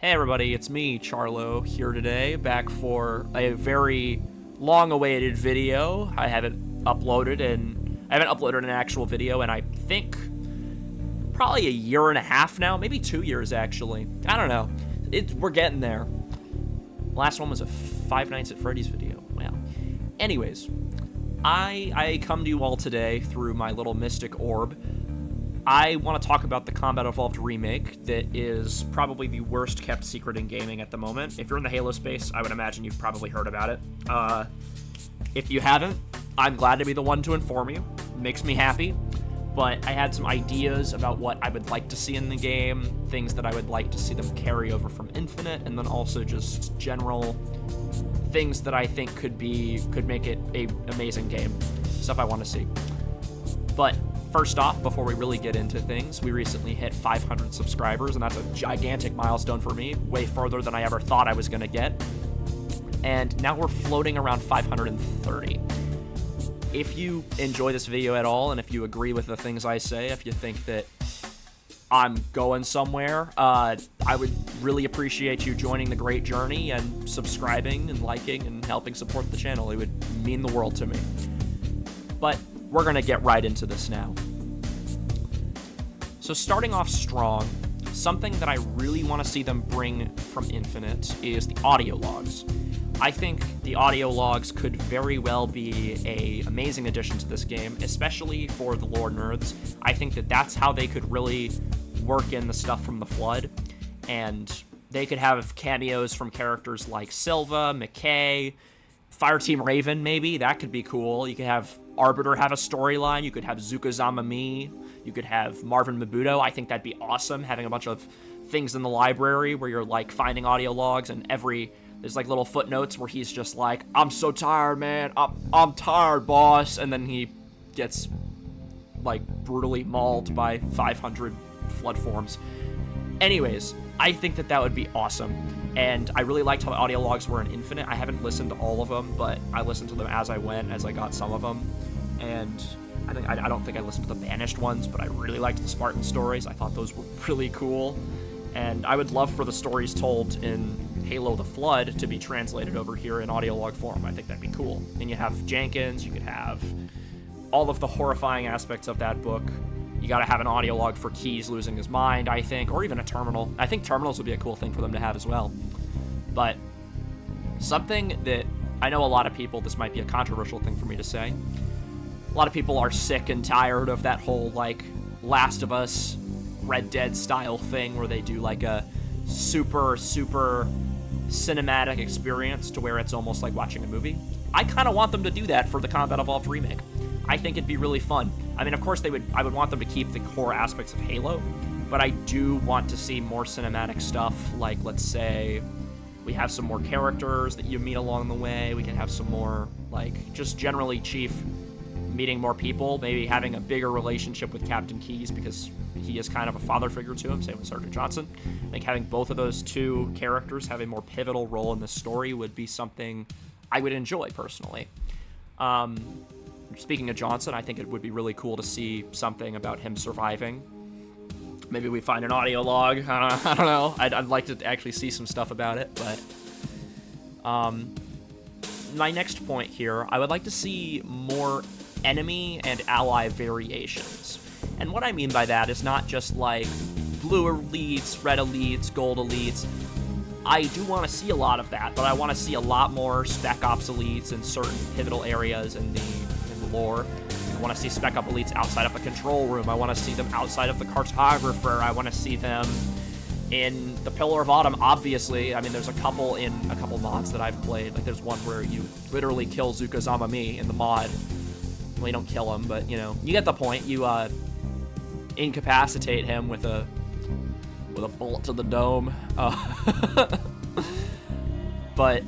Hey everybody, it's me, Charlo, here today, back for a very long-awaited video. I haven't uploaded an actual video in I think probably a year and a half now, maybe 2 years actually. I don't know. We're getting there. Last one was a Five Nights at Freddy's video. Wow. Anyways, I come to you all today through my little mystic orb. I want to talk about the Combat Evolved Remake that is probably the worst kept secret in gaming at the moment. If you're in the Halo space, I would imagine you've probably heard about it. If you haven't, I'm glad to be the one to inform you. It makes me happy. But I had some ideas about what I would like to see in the game, things that I would like to see them carry over from Infinite, and then also just general things that I think could make it an amazing game. Stuff I want to see. But first off, before we really get into things, we recently hit 500 subscribers, and that's a gigantic milestone for me, way further than I ever thought I was going to get. And now we're floating around 530. If you enjoy this video at all, and if you agree with the things I say, if you think that I'm going somewhere, I would really appreciate you joining the great journey and subscribing and liking and helping support the channel. It would mean the world to me. But we're going to get right into this now. So starting off strong, something that I really want to see them bring from Infinite is the audio logs. I think the audio logs could very well be an amazing addition to this game, especially for the lore nerds. I think that that's how they could really work in the stuff from the Flood, and they could have cameos from characters like Silva, McKay, Fireteam Raven, maybe. That could be cool. You could have Arbiter have a storyline. You could have Zukazama Mi. You could have Marvin Mabuto. I think that'd be awesome, having a bunch of things in the library where you're, like, finding audio logs, and there's, like, little footnotes where he's just like, I'm so tired, man. I'm tired, boss. And then he gets, like, brutally mauled by 500 Flood forms. Anyways, I think that would be awesome. And I really liked how the audio logs were in Infinite. I haven't listened to all of them, but I listened to them as I went, as I got some of them. And I don't think I listened to the Banished ones, but I really liked the Spartan stories. I thought those were really cool. And I would love for the stories told in Halo the Flood to be translated over here in audio log form. I think that'd be cool. And you have Jenkins, you could have all of the horrifying aspects of that book. You gotta have an audio log for Keyes losing his mind, I think, or even a terminal. I think terminals would be a cool thing for them to have as well. But something that I know a lot of people, this might be a controversial thing for me to say, a lot of people are sick and tired of that whole, like, Last of Us, Red Dead style thing where they do, like, a super, super cinematic experience to where it's almost like watching a movie. I kind of want them to do that for the Combat Evolved Remake. I think it'd be really fun. I mean, of course, I would want them to keep the core aspects of Halo, but I do want to see more cinematic stuff, like, let's say, we have some more characters that you meet along the way, we can have some more, like, just generally Chief meeting more people, maybe having a bigger relationship with Captain Keyes, because he is kind of a father figure to him, same with Sergeant Johnson. I think having both of those two characters have a more pivotal role in the story would be something I would enjoy, personally. Speaking of Johnson, I think it would be really cool to see something about him surviving. Maybe we find an audio log. I don't know. I'd like to actually see some stuff about it, but my next point here, I would like to see more enemy and ally variations. And what I mean by that is not just like blue elites, red elites, gold elites. I do want to see a lot of that, but I want to see a lot more Spec Ops elites in certain pivotal areas in the lore. I want to see Spec Ops elites outside of the control room. I want to see them outside of the cartographer. I want to see them in the Pillar of Autumn, obviously. I mean, there's a couple mods that I've played. Like, there's one where you literally kill Zukazama Mi in the mod. Well, you don't kill him, but, you know, you get the point. You incapacitate him with a bullet to the dome. But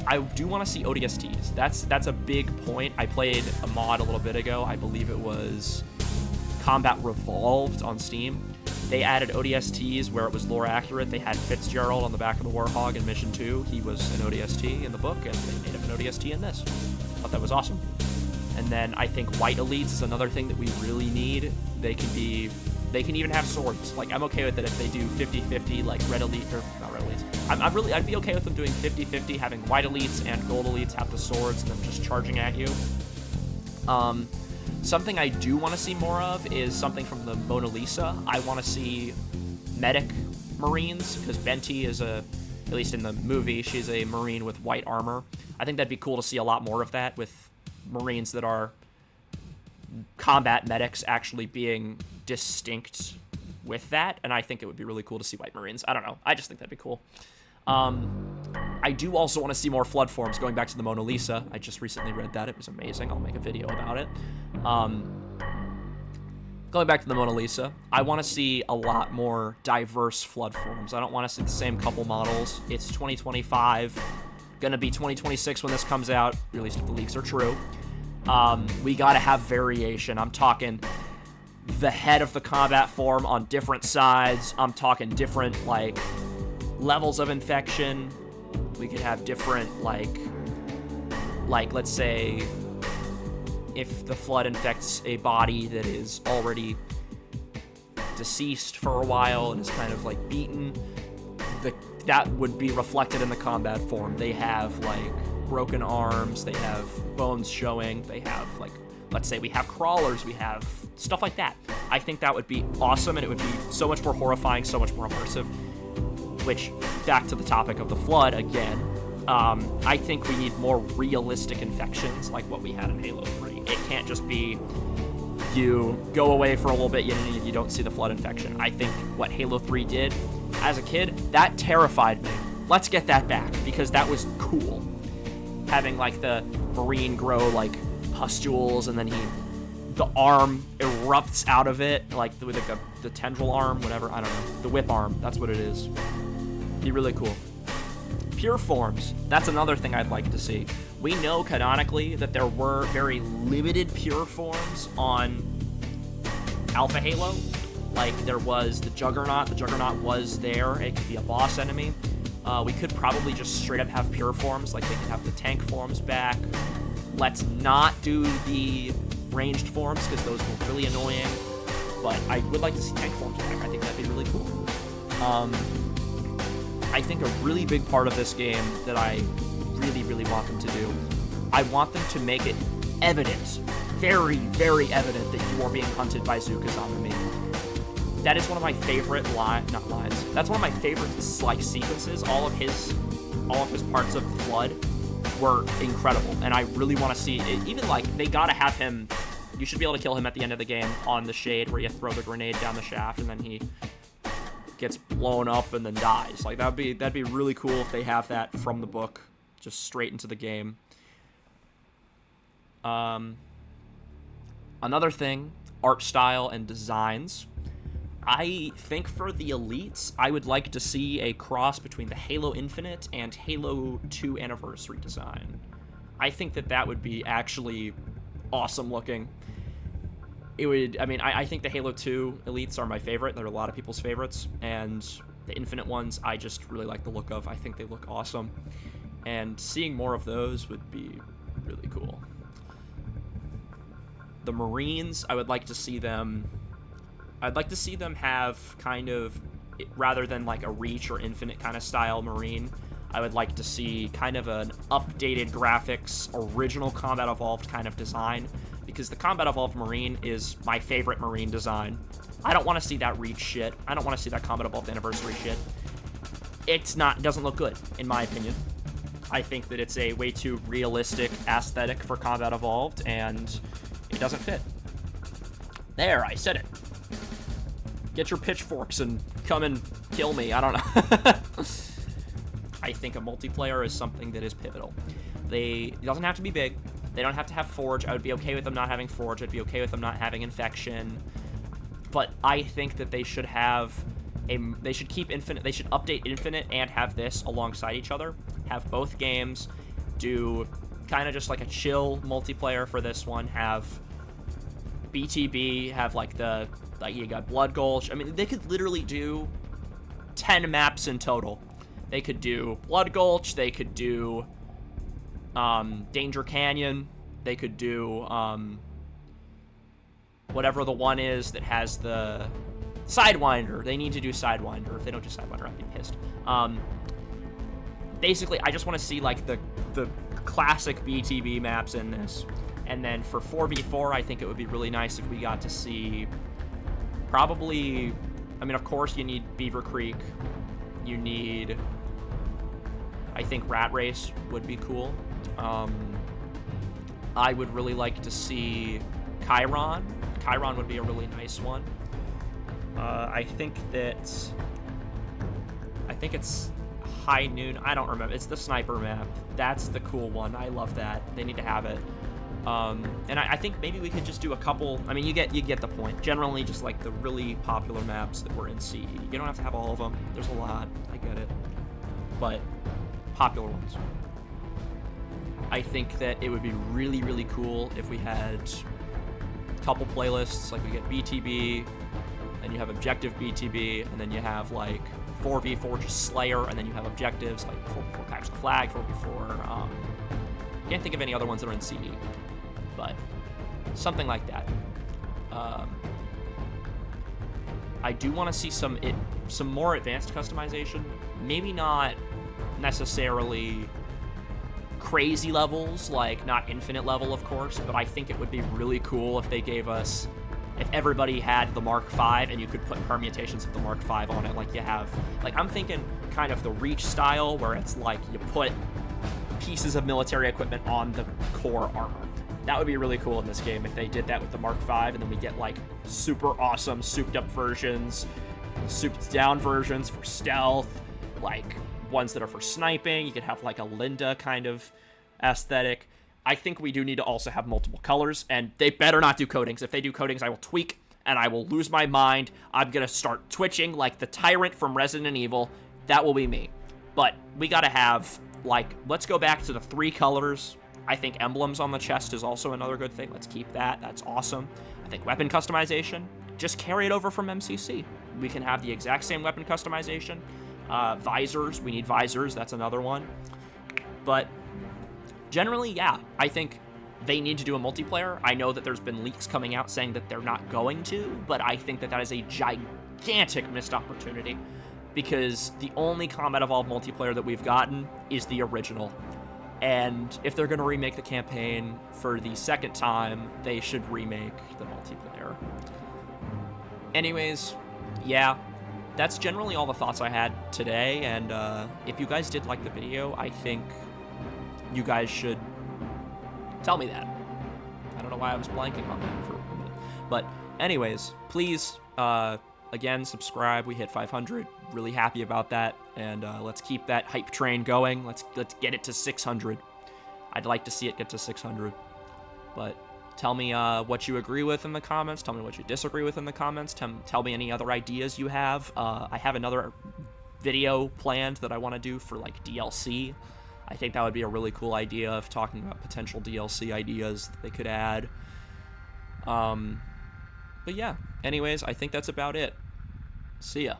I do want to see ODSTs. That's a big point. I played a mod a little bit ago. I believe it was Combat Revolved on Steam. They added ODSTs where it was lore accurate. They had Fitzgerald on the back of the Warhog in Mission 2. He was an ODST in the book, and they made him an ODST in this. Thought that was awesome. And then I think white elites is another thing that we really need. They can be They can even have swords. Like, I'm okay with it if they do 50-50, like red elite, or not red elites. I'd be okay with them doing 50-50, having white elites and gold elites have the swords and them just charging at you. Something I do want to see more of is something from the Mona Lisa. I want to see medic Marines, because Venti is at least in the movie, she's a Marine with white armor. I think that'd be cool to see a lot more of that, with Marines that are combat medics actually being distinct with that, and I think it would be really cool to see white Marines. I don't know. I just think that'd be cool. I do also want to see more flood forms, going back to the Mona Lisa. I just recently read that. It was amazing. I'll make a video about it. Going back to the Mona Lisa, I want to see a lot more diverse flood forms. I don't want to see the same couple models. It's 2025. Gonna be 2026 when this comes out, at least if the leaks are true. We gotta have variation. I'm talking the head of the combat form on different sides. I'm talking different, like, levels of infection. We could have different, like let's say if the flood infects a body that is already deceased for a while and is kind of like beaten, that would be reflected in the combat form. They have like broken arms, they have bones showing, they have, like, let's say we have crawlers, we have stuff like that. I think that would be awesome, and it would be so much more horrifying, so much more immersive. Which, back to the topic of the flood again, I think we need more realistic infections like what we had in Halo 3. It can't just be you go away for a little bit, you don't see the flood infection. I think what Halo 3 did as a kid, that terrified me. Let's get that back, because that was cool. Having, like, the Marine grow, like, pustules, and then the arm erupts out of it, like, with like the tendril arm, whatever, I don't know. The whip arm, that's what it is. Be really cool. Pure forms, that's another thing I'd like to see. We know canonically that there were very limited pure forms on Alpha Halo. Like, there was the Juggernaut. The Juggernaut was there. It could be a boss enemy. We could probably just straight up have pure forms. Like, they could have the tank forms back. Let's not do the ranged forms, because those were really annoying. But I would like to see tank forms back. I think that'd be really cool. I think a really big part of this game that I really, really want them to do, I want them to make it evident, very, very evident, that you are being hunted by Zukazami. That is one of my favorite that's one of my favorite, like, sequences. All of his parts of the flood were incredible, and I really want to see it. Even, like, they gotta have him. You should be able to kill him at the end of the game on the shade, where you throw the grenade down the shaft and then he gets blown up and then dies. Like, that'd be really cool if they have that from the book, just straight into the game. Another thing, art style and designs. I think for the elites, I would like to see a cross between the Halo Infinite and Halo 2 Anniversary design. I think that would be actually awesome looking. It would, I mean, I think the Halo 2 elites are my favorite. They're a lot of people's favorites. And the Infinite ones, I just really like the look of. I think they look awesome. And seeing more of those would be really cool. The Marines, I would like to see them... I'd like to see them have kind of, rather than like a Reach or Infinite kind of style Marine, I would like to see kind of an updated graphics, original Combat Evolved kind of design, because the Combat Evolved Marine is my favorite Marine design. I don't want to see that Reach shit. I don't want to see that Combat Evolved Anniversary shit. It doesn't look good, in my opinion. I think that it's a way too realistic aesthetic for Combat Evolved, and it doesn't fit. There, I said it. Get your pitchforks and come and kill me. I don't know. I think a multiplayer is something that is pivotal. It doesn't have to be big. They don't have to have Forge. I would be okay with them not having Forge. I'd be okay with them not having Infection. But I think that they should have they should keep Infinite. They should update Infinite and have this alongside each other. Have both games. Do kind of just like a chill multiplayer for this one. Have BTB. Have like you got Blood Gulch. I mean, they could literally do 10 maps in total. They could do Blood Gulch. They could do Danger Canyon. They could do whatever the one is that has the Sidewinder. They need to do Sidewinder. If they don't do Sidewinder, I'd be pissed. Basically, I just want to see, like, the classic BTB maps in this. And then for 4v4, I think it would be really nice if we got to see probably... I mean, of course, you need Beaver Creek. You need... I think Rat Race would be cool. I would really like to see Chiron. Chiron would be a really nice one. I think it's High Noon. I don't remember. It's the sniper map. That's the cool one. I love that. They need to have it. And I think maybe we could just do a couple. I mean, you get the point. Generally, just like the really popular maps that were in CE. You don't have to have all of them. There's a lot. I get it. But popular ones. I think that it would be really, really cool if we had a couple playlists. Like we get BTB, and you have objective BTB, and then you have like 4v4 just Slayer, and then you have objectives like 4v4 Capture the Flag, 4v4. Can't think of any other ones that are in CE, but something like that. I do want to see some more advanced customization. Maybe not necessarily crazy levels, like not infinite level, of course, but I think it would be really cool if they gave us, if everybody had the Mark V and you could put permutations of the Mark V on it, like you have, like I'm thinking kind of the Reach style, where it's like you put pieces of military equipment on the core armor. That would be really cool in this game if they did that with the Mark V, and then we get like super awesome souped up versions, souped down versions for stealth, like ones that are for sniping. You could have like a Linda kind of aesthetic. I think we do need to also have multiple colors, and they better not do coatings. If they do coatings, I will tweak and I will lose my mind. I'm gonna start twitching like the Tyrant from Resident Evil. That will be me. But we gotta have, like, let's go back to the 3 colors. I think emblems on the chest is also another good thing. Let's keep that. That's awesome. I think weapon customization, just carry it over from MCC. We can have the exact same weapon customization. Visors, we need visors. That's another one. But generally, yeah, I think they need to do a multiplayer. I know that there's been leaks coming out saying that they're not going to, but I think that that is a gigantic missed opportunity, because the only Combat Evolved multiplayer that we've gotten is the original. And if they're going to remake the campaign for the second time, they should remake the multiplayer. Anyways, yeah, that's generally all the thoughts I had today, and if you guys did like the video, I think you guys should tell me that. I don't know why I was blanking on that for a minute. But anyways, please, again, subscribe. We hit 500. Really happy about that, and let's keep that hype train going. Let's get it to 600. I'd like to see it get to 600. But tell me what you agree with in the comments. Tell me what you disagree with in the comments. Tell me any other ideas you have. I have another video planned that I want to do for like DLC. I think that would be a really cool idea of talking about potential DLC ideas that they could add. But yeah, anyways, I think that's about it. See ya.